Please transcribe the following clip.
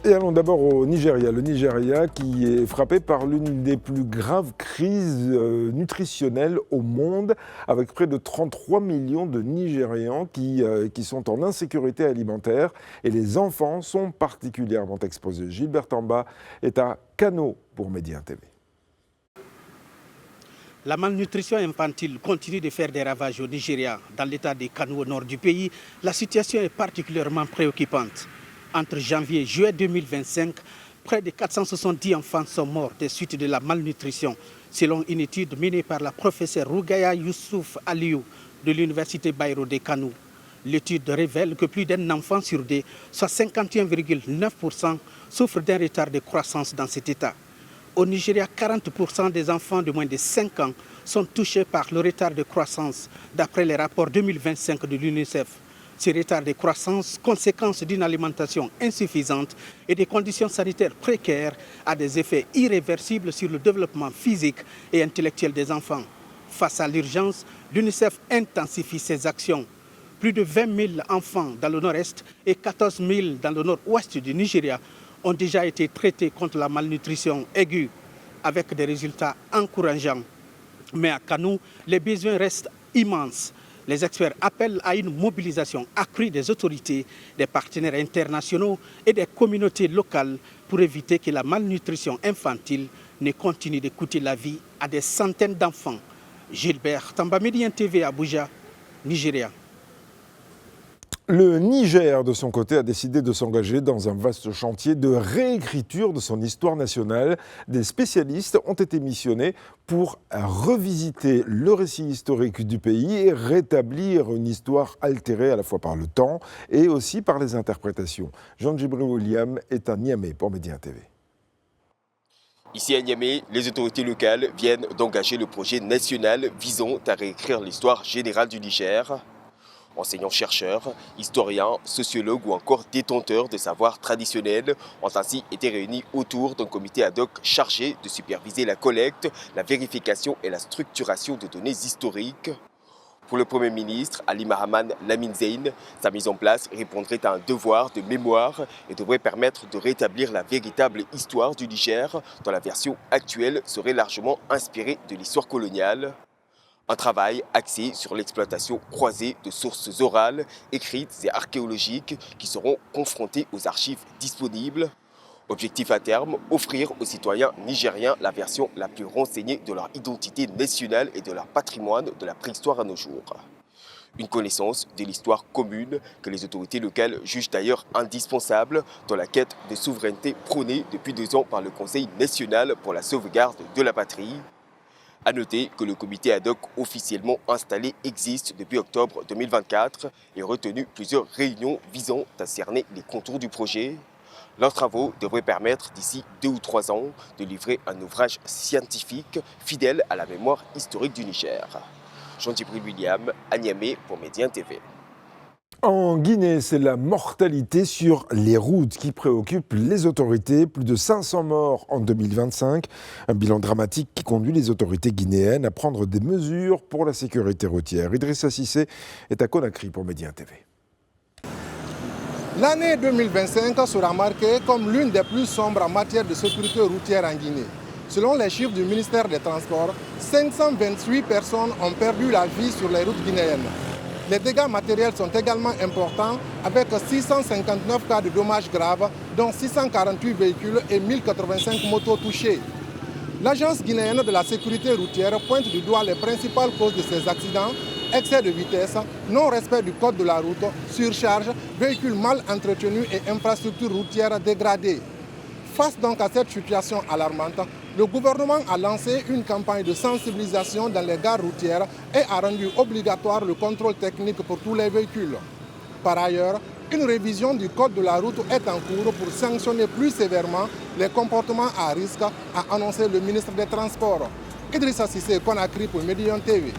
Et allons d'abord au Nigeria. Le Nigeria qui est frappé par l'une des plus graves crises nutritionnelles au monde, avec près de 33 millions de Nigérians qui sont en insécurité alimentaire. Et les enfants sont particulièrement exposés. Gilbert Tamba est à Kano pour Média TV. La malnutrition infantile continue de faire des ravages au Nigeria. Dans l'état de Kano au nord du pays, la situation est particulièrement préoccupante. Entre janvier et juillet 2025, près de 470 enfants sont morts des suites de la malnutrition, selon une étude menée par la professeure Rougaya Youssouf Aliou de l'université Bayero de Kano. L'étude révèle que plus d'un enfant sur deux, soit 51,9%, souffre d'un retard de croissance dans cet état. Au Nigeria, 40% des enfants de moins de 5 ans sont touchés par le retard de croissance, d'après les rapports 2025 de l'UNICEF. Ce retard de croissance, conséquence d'une alimentation insuffisante et des conditions sanitaires précaires, a des effets irréversibles sur le développement physique et intellectuel des enfants. Face à l'urgence, l'UNICEF intensifie ses actions. Plus de 20 000 enfants dans le nord-est et 14 000 dans le nord-ouest du Nigeria ont déjà été traités contre la malnutrition aiguë, avec des résultats encourageants. Mais à Kano, les besoins restent immenses. Les experts appellent à une mobilisation accrue des autorités, des partenaires internationaux et des communautés locales pour éviter que la malnutrition infantile ne continue de coûter la vie à des centaines d'enfants. Gilbert Tamba, Média TV, Abuja, Nigeria. Le Niger, de son côté, a décidé de s'engager dans un vaste chantier de réécriture de son histoire nationale. Des spécialistes ont été missionnés pour revisiter le récit historique du pays et rétablir une histoire altérée à la fois par le temps et aussi par les interprétations. Jean-Djibril William est à Niamey pour Média TV. Ici à Niamey, les autorités locales viennent d'engager le projet national visant à réécrire l'histoire générale du Niger. Enseignants-chercheurs, historiens, sociologues ou encore détenteurs de savoirs traditionnels ont ainsi été réunis autour d'un comité ad hoc chargé de superviser la collecte, la vérification et la structuration de données historiques. Pour le Premier ministre, Ali Mahaman Lamine Zeyn, sa mise en place répondrait à un devoir de mémoire et devrait permettre de rétablir la véritable histoire du Niger, dont la version actuelle serait largement inspirée de l'histoire coloniale. Un travail axé sur l'exploitation croisée de sources orales, écrites et archéologiques qui seront confrontées aux archives disponibles. Objectif à terme, offrir aux citoyens nigériens la version la plus renseignée de leur identité nationale et de leur patrimoine de la préhistoire à nos jours. Une connaissance de l'histoire commune que les autorités locales jugent d'ailleurs indispensable dans la quête de souveraineté prônée depuis 2 ans par le Conseil national pour la sauvegarde de la patrie. A noter que le comité ad hoc officiellement installé existe depuis octobre 2024 et a retenu plusieurs réunions visant à cerner les contours du projet. Leurs travaux devraient permettre d'ici 2 ou 3 ans de livrer un ouvrage scientifique fidèle à la mémoire historique du Niger. Jean-Djibril William, à Niamey pour Média TV. En Guinée, c'est la mortalité sur les routes qui préoccupe les autorités. Plus de 500 morts en 2025. Un bilan dramatique qui conduit les autorités guinéennes à prendre des mesures pour la sécurité routière. Idrissa Cissé est à Conakry pour Média TV. L'année 2025 sera marquée comme l'une des plus sombres en matière de sécurité routière en Guinée. Selon les chiffres du ministère des Transports, 528 personnes ont perdu la vie sur les routes guinéennes. Les dégâts matériels sont également importants avec 659 cas de dommages graves, dont 648 véhicules et 1085 motos touchées. L'Agence guinéenne de la sécurité routière pointe du doigt les principales causes de ces accidents: excès de vitesse, non-respect du code de la route, surcharge, véhicules mal entretenus et infrastructures routières dégradées. Face donc à cette situation alarmante, le gouvernement a lancé une campagne de sensibilisation dans les gares routières et a rendu obligatoire le contrôle technique pour tous les véhicules. Par ailleurs, une révision du code de la route est en cours pour sanctionner plus sévèrement les comportements à risque, a annoncé le ministre des Transports. Idrissa Cissé, Conakry pour Média TV.